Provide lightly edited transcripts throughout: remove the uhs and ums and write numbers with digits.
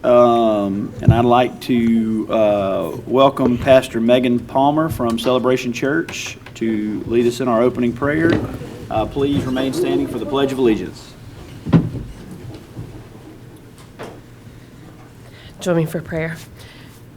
And I'd like to welcome Pastor Megan Palmer from Celebration Church to lead us in our opening prayer. Please remain standing for the Pledge of Allegiance. Join me for prayer.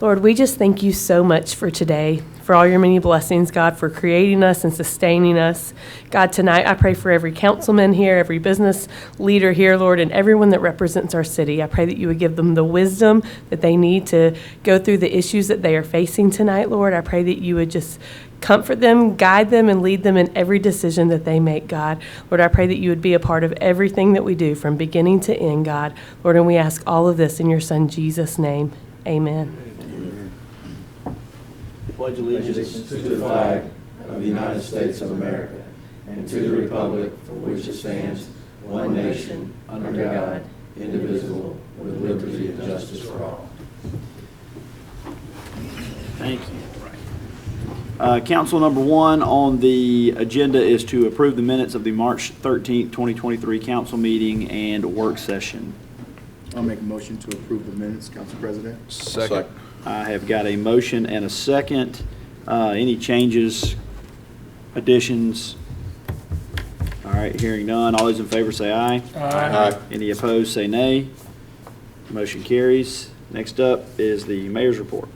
Lord, we just thank you so much for today, for all your many blessings, God, for creating us and sustaining us. God, tonight I pray for every councilman here, every business leader here, Lord, and everyone that represents our city. I pray that you would give them the wisdom that they need to go through the issues that they are facing tonight, Lord. I pray that you would just comfort them, guide them, and lead them in every decision that they make, God. Lord, I pray that you would be a part of everything that we do from beginning to end, God. Lord, and we ask all of this in your Son, Jesus' name. Amen. Pledge allegiance to the flag of the United States of America and to the republic for which it stands, one nation, under God, indivisible, with liberty and justice for all. Thank you. Council number one on the agenda is to approve the minutes of the March 13th, 2023 council meeting and work session. I'll make a motion to approve the minutes, Council President. Second. I have got a motion and a second. Any changes, additions? All right, hearing none. All those in favor say aye. Aye. Any opposed say nay. Motion carries. Next up is the mayor's report.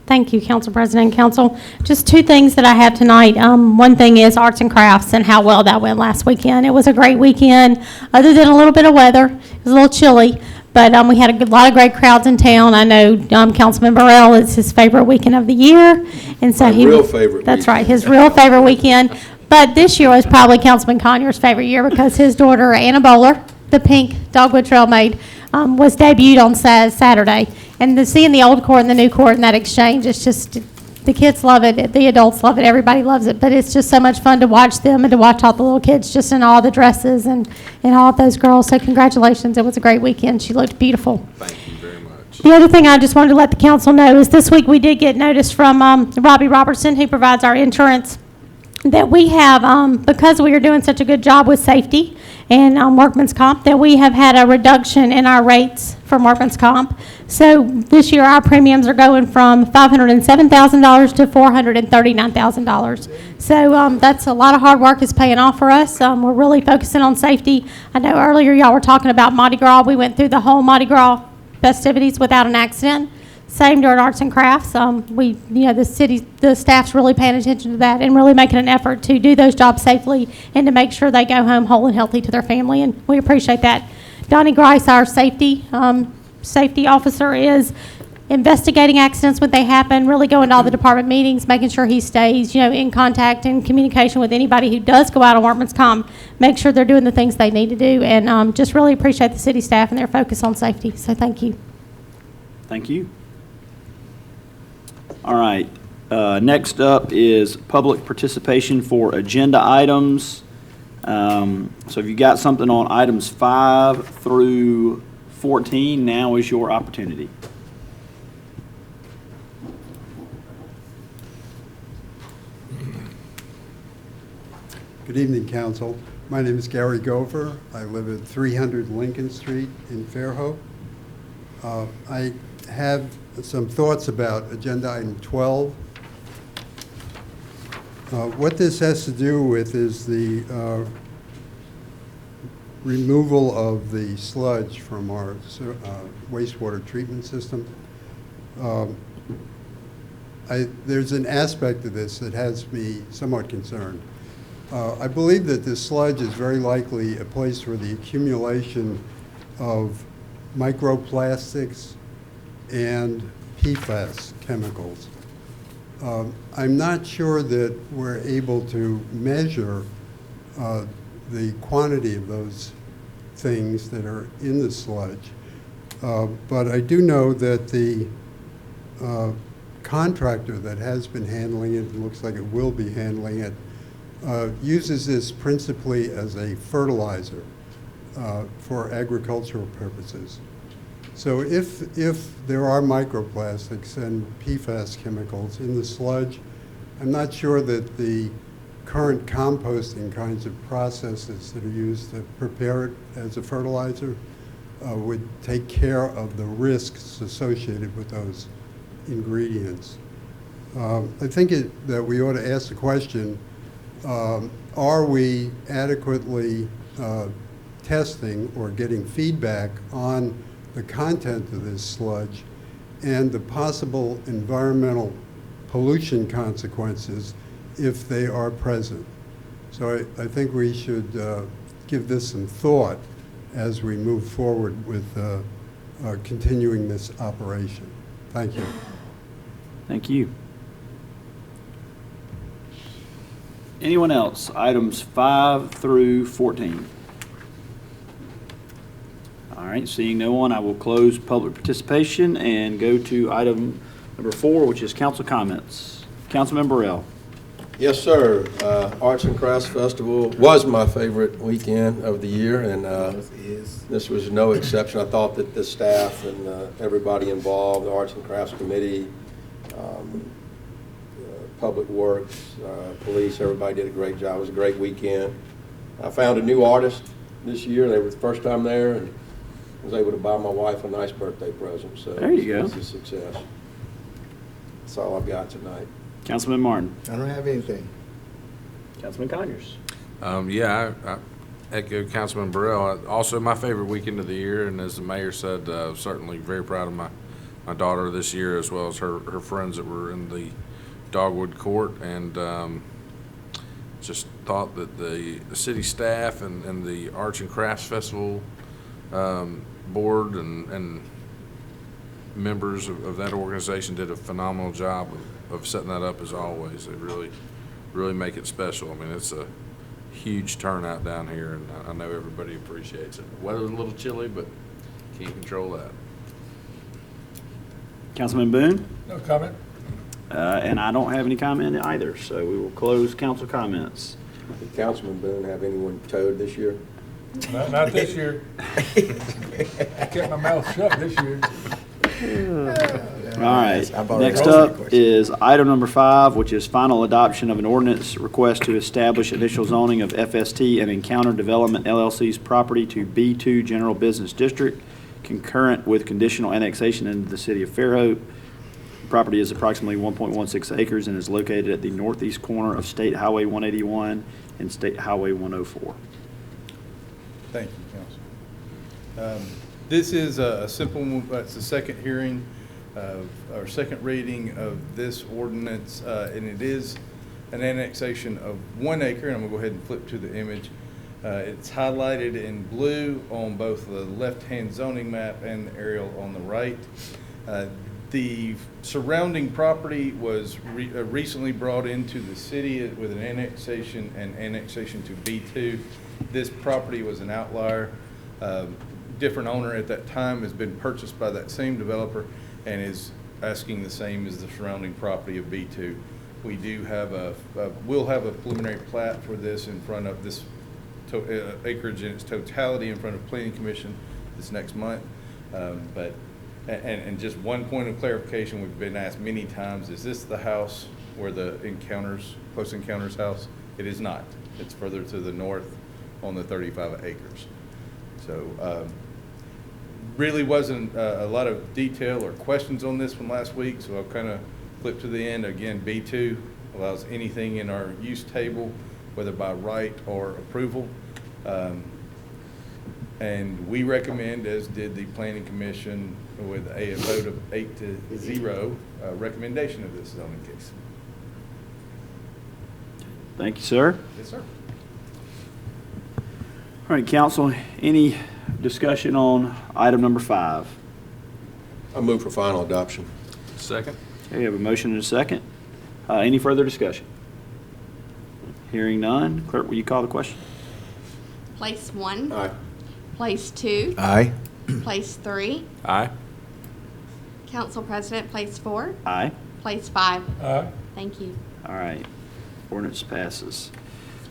Thank you, Council President and Council. Just two things that I have tonight. One thing is arts and crafts and how well that went last weekend. It was a great weekend, other than a little bit of weather. It was a little chilly, but we had a lot of great crowds in town. I know Councilman Burrell is his favorite weekend of the year, and so real favorite. That's right, his real favorite weekend. But this year was probably Councilman Conyers' favorite year because his daughter Anna Bowler, the pink Dogwood Trail maid, was debuted on Saturday. And seeing the old court and the new court and that exchange, it's just, the kids love it, the adults love it, everybody loves it. But it's just so much fun to watch them and to watch all the little kids just in all the dresses and all of those girls. So congratulations, it was a great weekend. She looked beautiful. Thank you very much. The other thing I just wanted to let the council know is this week we did get notice from Robbie Robertson, who provides our insurance, that we have, because we are doing such a good job with safety and workman's comp, that we have had a reduction in our rates from workman's comp. So this year our premiums are going from $507,000 to $439,000. So that's a lot of hard work is paying off for us. We're really focusing on safety. I know earlier y'all were talking about Mardi Gras. We went through the whole Mardi Gras festivities without an accident. Same during arts and crafts. The staff's really paying attention to that and really making an effort to do those jobs safely and to make sure they go home whole and healthy to their family, and we appreciate that. Donnie Grice, our safety officer, is investigating accidents when they happen, really going to all the department meetings, making sure he stays, in contact and communication with anybody who does go out on workman's comp, make sure they're doing the things they need to do, and just really appreciate the city staff and their focus on safety. So thank you. Thank you. All right. Next up is public participation for agenda items. So if you got something on items 5 through 14, now is your opportunity. Good evening, Council. My name is Gary Gover. I live at 300 Lincoln Street in Fairhope. I have some thoughts about agenda item 12. What this has to do with is the removal of the sludge from our wastewater treatment system. There's an aspect of this that has me somewhat concerned. I believe that this sludge is very likely a place for the accumulation of microplastics and PFAS chemicals. I'm not sure that we're able to measure the quantity of those things that are in the sludge, but I do know that the contractor that has been handling it, looks like it will be handling it, uses this principally as a fertilizer for agricultural purposes. So if there are microplastics and PFAS chemicals in the sludge, I'm not sure that the current composting kinds of processes that are used to prepare it as a fertilizer would take care of the risks associated with those ingredients. I think that we ought to ask the question, are we adequately testing or getting feedback on the content of this sludge and the possible environmental pollution consequences if they are present? So I think we should give this some thought as we move forward with continuing this operation. Thank you. Thank you. Anyone else? Items 5 through 14. All right, seeing no one, I will close public participation and go to item number 4, which is council comments. Councilman Burrell. Yes, sir. Arts and Crafts Festival was my favorite weekend of the year, and this was no exception. I thought that the staff and everybody involved, the Arts and Crafts Committee, Public Works, Police, everybody did a great job. It was a great weekend. I found a new artist this year. They were the first time there, and was able to buy my wife a nice birthday present. So there you go. It's a success. That's all I've got tonight. Councilman Martin. I don't have anything. Councilman Conyers. Yeah, I echo Councilman Burrell. Also, my favorite weekend of the year, and as the mayor said, certainly very proud of my daughter this year, as well as her friends that were in the Dogwood Court, and just thought that the city staff and the Arts and Crafts Festival board and members of that organization did a phenomenal job of setting that up as always. They really make it special. I mean, it's a huge turnout down here, and I know everybody appreciates it. Weather was a little chilly, but can't control that. Councilman Boone. No comment. And I don't have any comment either, so we will close council comments. Did Councilman Boone have anyone towed this year? Not this year. I kept my mouth shut this year. All right, next up is item number 5, which is final adoption of an ordinance request to establish initial zoning of FST and Encounter Development LLC's property to B2 General Business District, concurrent with conditional annexation into the city of Fairhope. The property is approximately 1.16 acres and is located at the northeast corner of State Highway 181 and State Highway 104. Thank you, Council. This is a simple, it's the second hearing or second reading of this ordinance, and it is an annexation of 1 acre, and I'm gonna go ahead and flip to the image. It's highlighted in blue on both the left-hand zoning map and the aerial on the right. The surrounding property was recently brought into the city with an annexation to B2. This property was an outlier. Different owner at that time, has been purchased by that same developer and is asking the same as the surrounding property of B2. We do have we'll have a preliminary plat for this in front of this acreage in its totality in front of Planning Commission this next month. And just one point of clarification, we've been asked many times, is this the house where the Close Encounters house? It is not. It's further to the north on the 35 acres. So really wasn't a lot of detail or questions on this from last week, so I'll kind of flip to the end. Again, B2 allows anything in our use table, whether by right or approval. And we recommend, as did the Planning Commission, with a vote of 8-0, recommendation of this zoning case. Thank you, sir. Yes, sir. All right, council, any discussion on item number 5? I move for final adoption. Second. Okay, we have a motion and a second. Any further discussion? Hearing none, clerk, will you call the question? Place 1. Aye. Place 2. Aye. Place 3. Aye. Council President, place 4. Aye. Place 5. Aye. Thank you. All right, ordinance passes.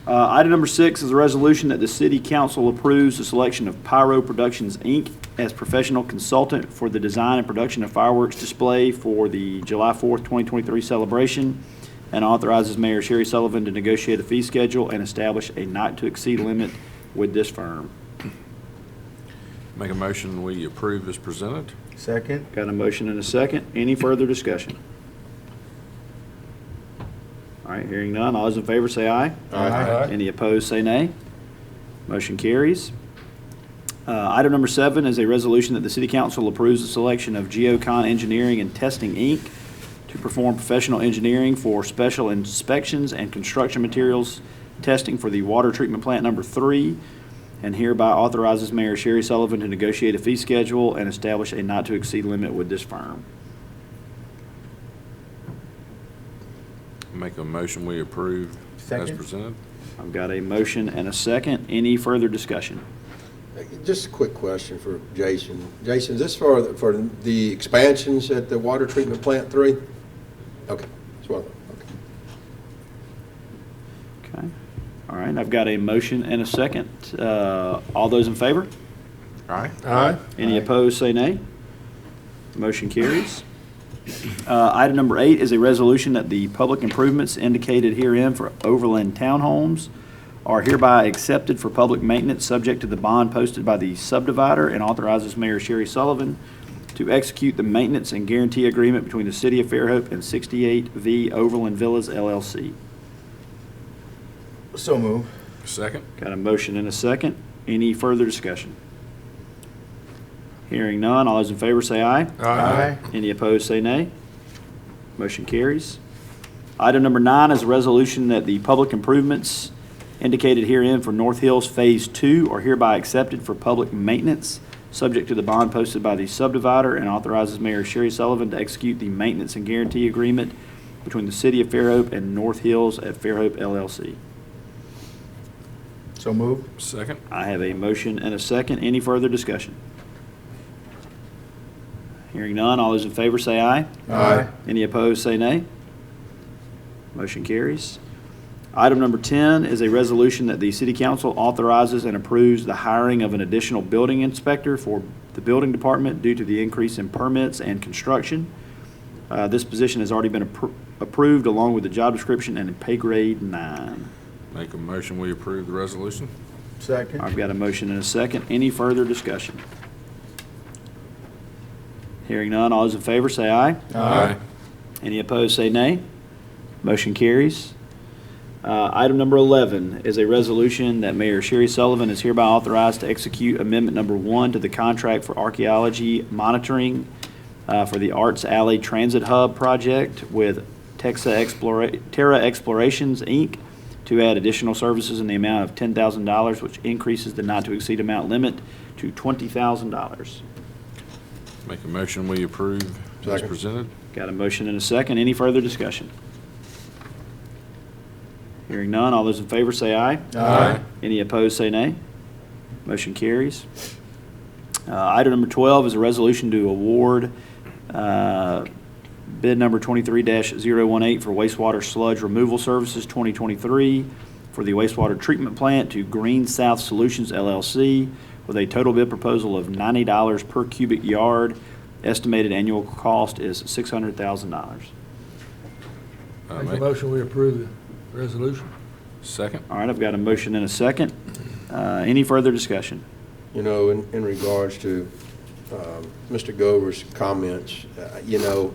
Item number 6 is a resolution that the city council approves the selection of Pyro Productions, Inc. as professional consultant for the design and production of fireworks display for the July 4th, 2023 celebration. and authorizes Mayor Sherry Sullivan to negotiate a fee schedule and establish a not-to-exceed limit with this firm. Make a motion, we approve as presented. Second. Got a motion and a second. Any further discussion? All right, hearing none. All those in favor say aye. Aye. Any opposed, say nay. Motion carries. Item number 7 is a resolution that the City Council approves the selection of Geocon Engineering and Testing, Inc. to perform professional engineering for special inspections and construction materials testing for the water treatment plant number 3, and hereby authorizes Mayor Sherry Sullivan to negotiate a fee schedule and establish a not-to-exceed limit with this firm. Make a motion, we approve as Second. presented. I've got a motion and a second. Any further discussion? Just a quick question for Jason. Jason, is this for the expansions at the water treatment plant 3? Okay, that's what I thought. Okay. Okay. All right, I've got a motion and a second. All those in favor? Aye. Aye. Any opposed, say nay. Motion carries. Item number 8 is a resolution that the public improvements indicated herein for Overland Townhomes are hereby accepted for public maintenance, subject to the bond posted by the subdivider, and authorizes Mayor Sherry Sullivan to execute the maintenance and guarantee agreement between the City of Fairhope and 68V Overland Villas LLC. So move. Second. Got a motion and a second. Any further discussion? Hearing none, all those in favor say aye. Aye. Any opposed, say nay. Motion carries. Item number 9 is a resolution that the public improvements indicated herein for North Hills Phase 2 are hereby accepted for public maintenance, subject to the bond posted by the subdivider, and authorizes Mayor Sherry Sullivan to execute the maintenance and guarantee agreement between the City of Fairhope and North Hills at Fairhope LLC. So move. Second. I have a motion and a second. Any further discussion? Hearing none, all those in favor say aye. Aye. Any opposed, say nay. Motion carries. Item number 10 is a resolution that the City Council authorizes and approves the hiring of an additional building inspector for the building department due to the increase in permits and construction. This position has already been approved along with the job description and a pay grade 9. Make a motion, we approve the resolution. Second. I've got a motion and a second. Any further discussion? Hearing none, all those in favor say aye. Aye. Any opposed, say nay. Motion carries. Item number 11 is a resolution that Mayor Sherry Sullivan is hereby authorized to execute Amendment Number 1 to the contract for archaeology monitoring for the Arts Alley Transit Hub project with Terra Explorations, Inc., to add additional services in the amount of $10,000, which increases the not-to-exceed amount limit to $20,000. Make a motion, we approve as Second. presented. Got a motion and a second. Any further discussion? Hearing none, all those in favor say aye. Aye. Any opposed, say nay. Motion carries. Item number 12 is a resolution to award bid number 23-018 for wastewater sludge removal services 2023 for the wastewater treatment plant to Green South Solutions LLC with a total bid proposal of $90 per cubic yard. Estimated annual cost is $600,000. Make a motion, we approve the resolution. Second. All right, I've got a motion and a second. Any further discussion? You know, in regards to Mr. Gover's comments, you know,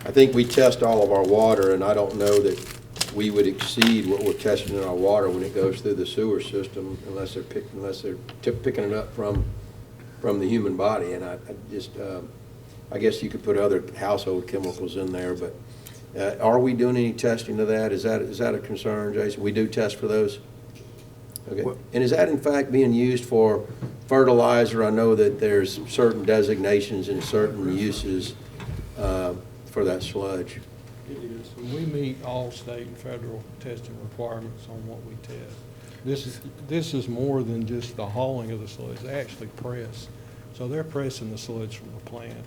I think we test all of our water, and I don't know that we would exceed what we're testing in our water when it goes through the sewer system unless they're picking it up from the human body. And I guess you could put other household chemicals in there, but are we doing any testing of that? Is that a concern, Jason? We do test for those? Okay. And is that in fact being used for fertilizer? I know that there's certain designations and certain uses for that sludge. It is. We meet all state and federal testing requirements on what we test. This is more than just the hauling of the sludge. They actually press. So they're pressing the sludge from the plant.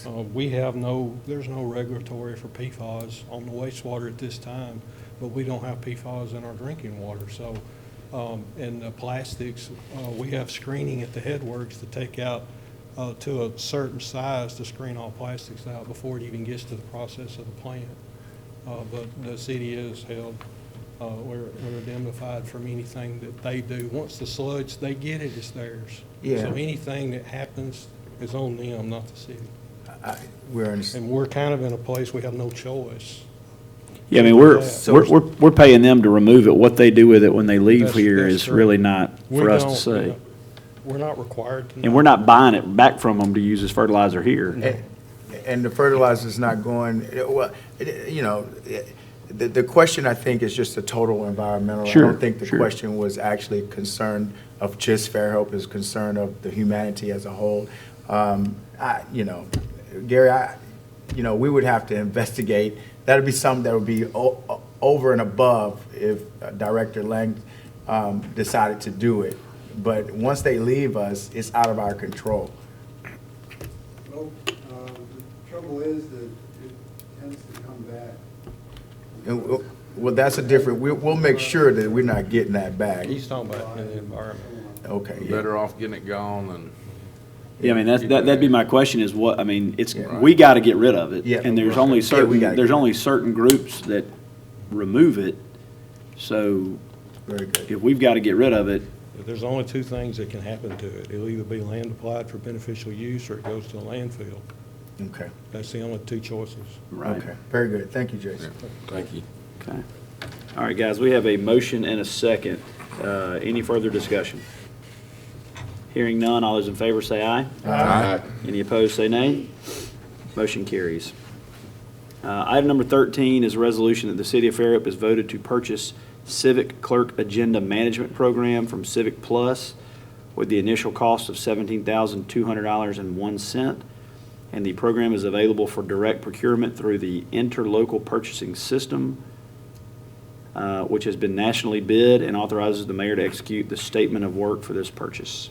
There's no regulatory for PFAS on the wastewater at this time, but we don't have PFAS in our drinking water. So, and the plastics, we have screening at the headworks to take out to a certain size to screen all plastics out before it even gets to the process of the plant. but the city is held, we're indemnified from anything that they do. Once the sludge, they get it, it's theirs. Yeah. So anything that happens is on them, not the city. We're And we're kind of in a place we have no choice. Yeah, I mean, we're paying them to remove it. What they do with it when they leave That's- here that's is true. really not We for us to don't, say. We're not required to. And we're not buying it back from them to use as fertilizer here. And the fertilizer's not going, well, the question, I think, is just the total environmental. I Sure, don't think the sure. question was actually concerned of just Fairhope, it's concern of the humanity as a whole. Gary, we would have to investigate. That'd be something that would be over and above if Director Lang decided to do it. But once they leave us, it's out of our control. Well, the trouble is that it tends to come back. And, well, that's a different, we'll make sure that we're not getting that back. He's talking about in the environment. Okay, yeah. Better off getting it gone than. Yeah, I mean, that'd be my question is what, I mean, Right. we got to get rid of it. Yeah. And there's Right. only Yeah, we gotta there's get only certain groups that remove it. So Very good. if we've got to get rid of it, There's only two things that can happen to it. It'll either be land applied for beneficial use or it goes to a landfill. Okay, That's the only two choices. right? okay, very good. Thank you, Jason. Thank you. Okay. All right, guys, we have a motion and a second. Any further discussion? Hearing none, all those in favor say aye. Aye. Any opposed, say nay. Motion carries. Item number 13 is a resolution that the city of Fairhope has voted to purchase Civic Clerk Agenda Management Program from Civic Plus with the initial cost of $17,200.01. And the program is available for direct procurement through the interlocal purchasing system, which has been nationally bid and authorizes the mayor to execute the statement of work for this purchase.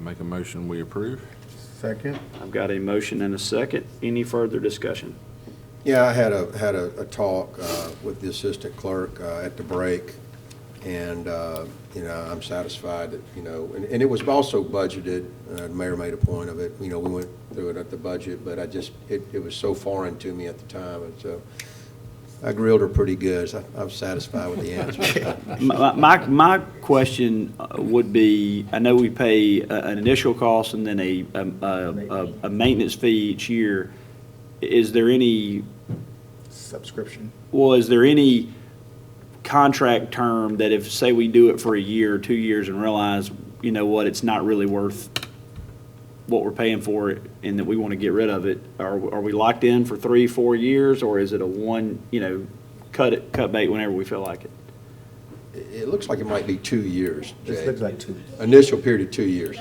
Make a motion, we approve. Second? I've got a motion and a second. Any further discussion? Yeah, I had a talk with the assistant clerk at the break, and, I'm satisfied that, and it was also budgeted. The mayor made a point of it. We went through it at the budget, but it was so foreign to me at the time, and so I grilled her pretty good. So I was satisfied with the answer. My question would be, I know we pay an initial cost and then a maintenance fee each year. Is there any, Subscription. is there any contract term that if, say, we do it for a year or 2 years and realize, it's not really worth what we're paying for it and that we want to get rid of it, are we locked in for 3-4 years, or is it a one, cut bait whenever we feel like it? It looks like it might be 2 years, This Jay. looks like two. Initial period of 2 years.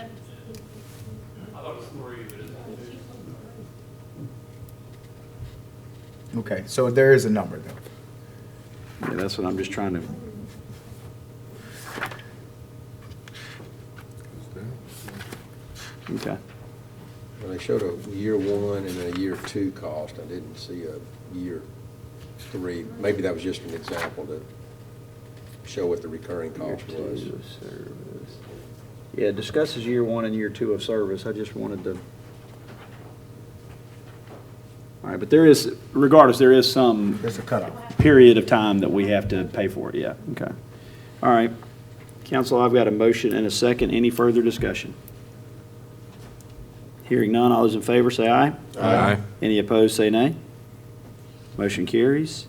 Okay, so there is a number, though. Yeah, that's what I'm just trying to. Okay. Well, they showed a year 1 and a year 2 cost. I didn't see a year 3. Maybe that was just an example to show what the recurring cost was. Yeah, it discusses year 1 and year 2 of service. I just wanted to. All right, but regardless, there is some There's a cutoff. period of time that we have to pay for it, yeah, okay. All right, council, I've got a motion and a second. Any further discussion? Hearing none, all those in favor say aye. Aye. Any opposed, say nay. Motion carries.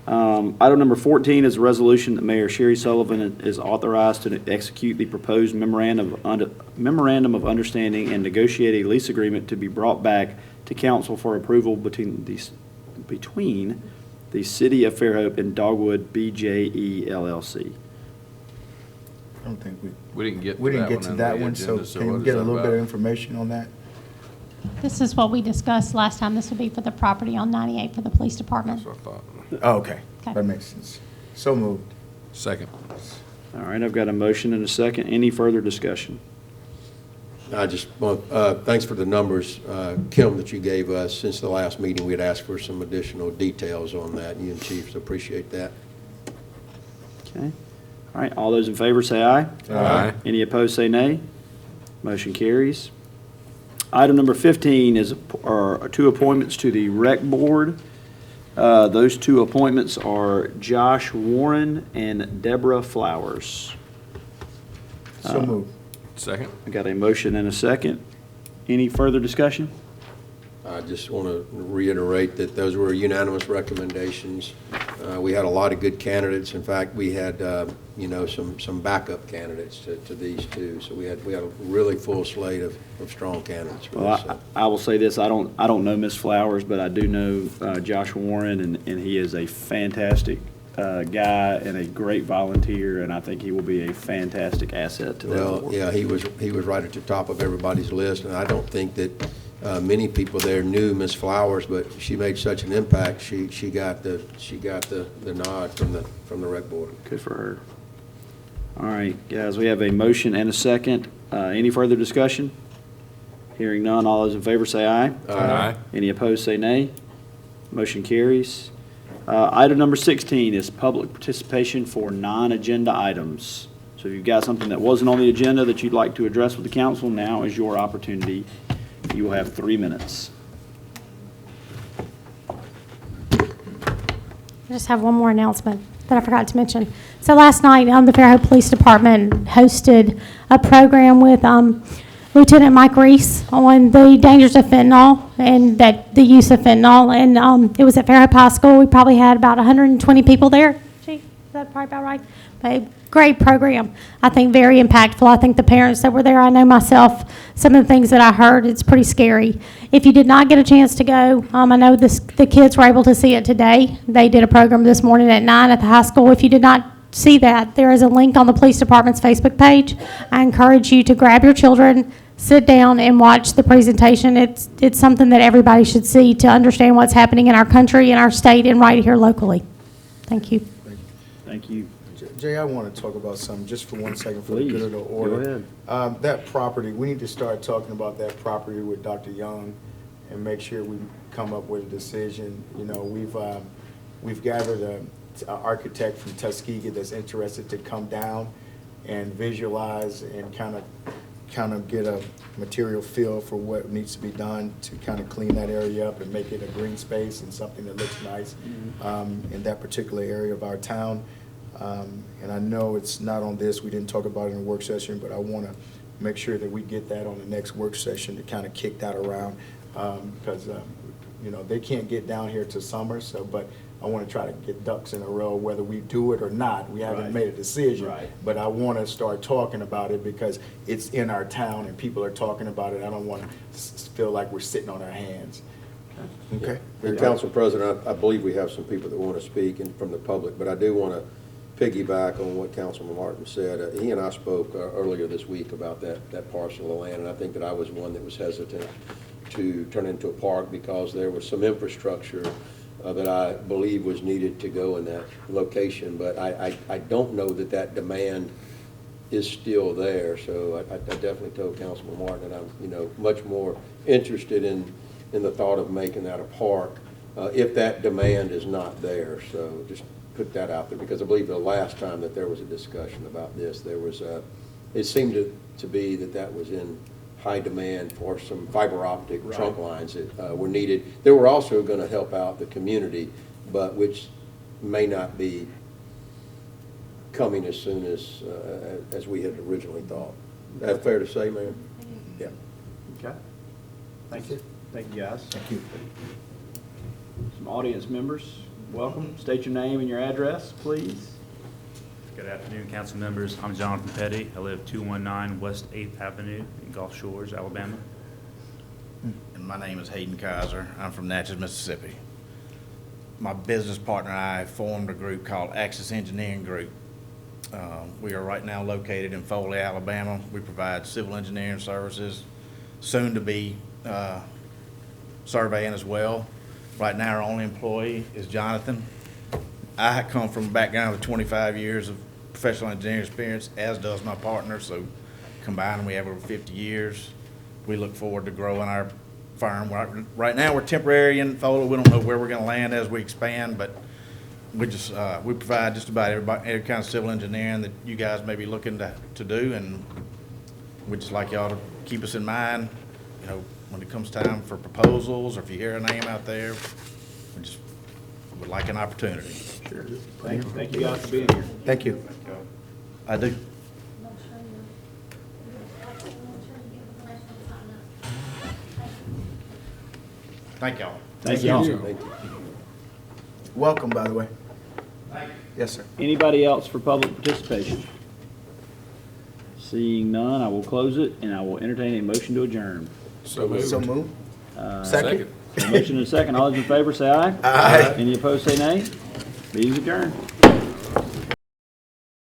Item number 14 is a resolution that Mayor Sherry Sullivan is authorized to execute the proposed memorandum of understanding and negotiate a lease agreement to be brought back to council for approval between the City of Fairhope and Dogwood BJE LLC. I don't think We didn't get to we didn't that get to one that on the one, so agenda, so can what we is get a that little bit of about? information on that? This is what we discussed last time. This would be for the property on 98 for the police department. That's what I thought. Oh, okay, Okay. that makes sense. So moved. Second. All right, I've got a motion and a second. Any further discussion? I just want, thanks for the numbers, Kim, that you gave us. Since the last meeting, we had asked for some additional details on that. You and Chief, so appreciate that. Okay. All right, all those in favor say aye. Aye. Any opposed, say nay. Motion carries. Item number 15 is two appointments to the Rec Board. Those two appointments are Josh Warren and Deborah Flowers. So moved. Second? I got a motion and a second. Any further discussion? I just want to reiterate that those were unanimous recommendations. We had a lot of good candidates. In fact, we had, some backup candidates to these two. So we had a really full slate of strong candidates for this. Well, I will say this, I don't know Ms. Flowers, but I do know Josh Warren, and he is a fantastic guy and a great volunteer, and I think he will be a fantastic asset to that Well, board. yeah, he was right at the top of everybody's list, and I don't think that many people there knew Miss Flowers, but she made such an impact. She got the nod from the rec board. Good for her. All right, guys, we have a motion and a second. Any further discussion? Hearing none, all those in favor say aye. Aye. Any opposed, say nay. Motion carries. Item number 16 is public participation for non-agenda items. So if you've got something that wasn't on the agenda that you'd like to address with the council, now is your opportunity. You will have 3 minutes. I just have one more announcement that I forgot to mention. So last night, the Fairhope Police Department hosted a program with Lieutenant Mike Reese on the dangers of fentanyl and the use of fentanyl. And it was at Fairhope High School. We probably had about 120 people there. Chief, is that probably about right? But great program. I think very impactful. I think the parents that were there, I know myself, some of the things that I heard, it's pretty scary. If you did not get a chance to go, I know the kids were able to see it today. They did a program this morning at 9 at the high school. If you did not see that, there is a link on the police department's Facebook page. I encourage you to grab your children, sit down and watch the presentation. It's something that everybody should see to understand what's happening in our country, in our state, and right here locally. Thank you. Thank you. Jay, I want to talk about something just for 1 second for Please, the good of the go order. ahead. That property, we need to start talking about that property with Dr. Young and make sure we come up with a decision. You know, we've gathered an architect from Tuskegee that's interested to come down and visualize and kind of get a material feel for what needs to be done to kind of clean that area up and make it a green space and something that looks nice in that particular area of our town. And I know it's not on this, we didn't talk about it in a work session, but I want to make sure that we get that on the next work session to kind of kick that around, because, they can't get down here till summer, but I want to try to get ducks in a row, whether we do it or not. We haven't Right. made a decision, Right. but I want to start talking about it because it's in our town and people are talking about it. I don't want to feel like we're sitting on our hands. Okay? And Council President, I believe we have some people that want to speak from the public, but I do want to piggyback on what Councilman Martin said. He and I spoke earlier this week about that parcel of land, and I think that I was one that was hesitant to turn into a park because there was some infrastructure that I believe was needed to go in that location, but I don't know that demand is still there. So I definitely told Councilman Martin that I'm much more interested in the thought of making that a park if that demand is not there. So just put that out there, because I believe the last time that there was a discussion about this, there was it seemed to be that was in high demand for some fiber optic trunk lines that were needed. They were also going to help out the community, but which may not be coming as soon as we had originally thought. Is that fair to say, ma'am? Yeah. Okay. Thank you. Thank you, guys. Thank you. Some audience members, welcome. State your name and your address, please. Good afternoon, council members. I'm Jonathan Petty. I live 219 West 8th Avenue in Gulf Shores, Alabama. And my name is Hayden Kaiser. I'm from Natchez, Mississippi. My business partner and I formed a group called Axis Engineering Group. We are right now located in Foley, Alabama. We provide civil engineering services, soon to be surveying as well. Right now, our only employee is Jonathan. I come from a background of 25 years of professional engineering experience, as does my partner, so combined we have over 50 years. We look forward to growing our firm. Right now we're temporary in Foley. We don't know where we're going to land as we expand, but we provide just about every kind of civil engineering that you guys may be looking to do, and we'd just like y'all to keep us in mind, when it comes time for proposals, or if you hear a name out there, we just would like an opportunity. Sure. Thank you guys for being here. Thank you. I do. Thank y'all. Thank y'all. Welcome, by the way. Yes, sir. Anybody else for public participation? Seeing none, I will close it, and I will entertain a motion to adjourn. So moved. So move. Second. Second. A motion and a second. All those in favor say aye. Aye. Any opposed say nay. Meeting's adjourned.